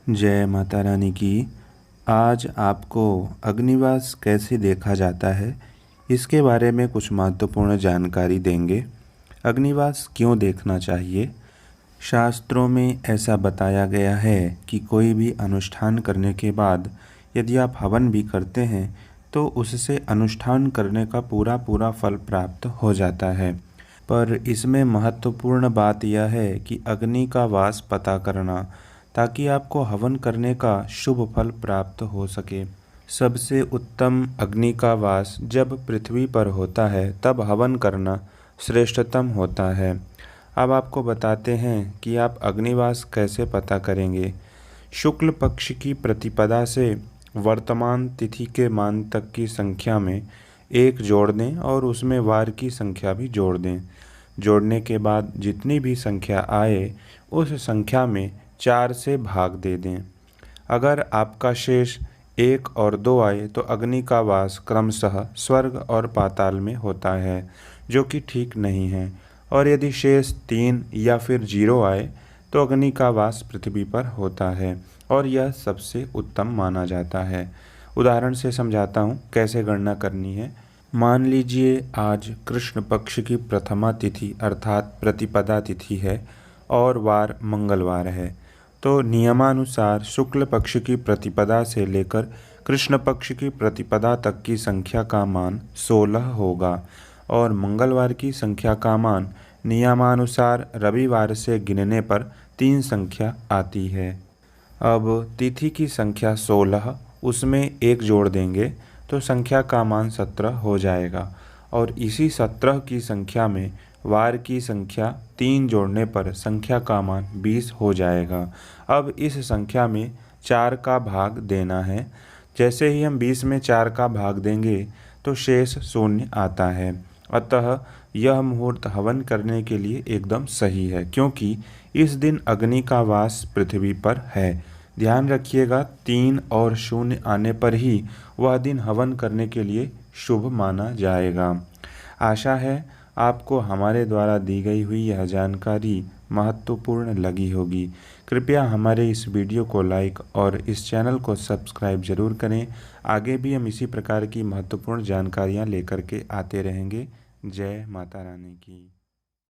जय माता रानी की। आज आपको अग्निवास कैसे देखा जाता है इसके बारे में कुछ महत्वपूर्ण जानकारी देंगे। अग्निवास क्यों देखना चाहिए? शास्त्रों में ऐसा बताया गया है कि कोई भी अनुष्ठान करने के बाद यदि आप हवन भी करते हैं तो उससे अनुष्ठान करने का पूरा पूरा फल प्राप्त हो जाता है। पर इसमें महत्वपूर्ण बात यह है कि अग्नि का वास पता करना, ताकि आपको हवन करने का शुभ फल प्राप्त हो सके। सबसे उत्तम अग्नि का वास जब पृथ्वी पर होता है तब हवन करना श्रेष्ठतम होता है। अब आपको बताते हैं कि आप अग्निवास कैसे पता करेंगे। शुक्ल पक्ष की प्रतिपदा से वर्तमान तिथि के मान तक की संख्या में 1 जोड़ दें और उसमें वार की संख्या भी जोड़ दें। जोड़ने के बाद जितनी भी संख्या आए उस संख्या में 4 से भाग दे दें। अगर आपका शेष 1 और 2 आए तो अग्नि का वास क्रमशः स्वर्ग और पाताल में होता है, जो कि ठीक नहीं है। और यदि शेष 3 या फिर 0 आए तो अग्नि का वास पृथ्वी पर होता है और यह सबसे उत्तम माना जाता है। उदाहरण से समझाता हूँ कैसे गणना करनी है। मान लीजिए आज कृष्ण पक्ष की प्रथमा तिथि अर्थात प्रतिपदा तिथि है और वार मंगलवार है, तो नियमानुसार शुक्ल पक्ष की प्रतिपदा से लेकर कृष्ण पक्ष की प्रतिपदा तक की संख्या का मान 16 होगा और मंगलवार की संख्या का मान नियमानुसार रविवार से गिनने पर 3 संख्या आती है। अब तिथि की संख्या 16, उसमें 1 जोड़ देंगे तो संख्या का मान 17 हो जाएगा और इसी 17 की संख्या में वार की संख्या 3 जोड़ने पर संख्या का मान 20 हो जाएगा। अब इस संख्या में 4 का भाग देना है। जैसे ही हम 20 में 4 का भाग देंगे तो शेष 0 आता है। अतः यह मुहूर्त हवन करने के लिए एकदम सही है, क्योंकि इस दिन अग्नि का वास पृथ्वी पर है। ध्यान रखिएगा, 3 और 0 आने पर ही वह दिन हवन करने के लिए शुभ माना जाएगा। आशा है आपको हमारे द्वारा दी गई हुई यह जानकारी महत्वपूर्ण लगी होगी। कृपया हमारे इस वीडियो को लाइक और इस चैनल को सब्सक्राइब जरूर करें। आगे भी हम इसी प्रकार की महत्वपूर्ण जानकारियाँ लेकर के आते रहेंगे। जय माता रानी की।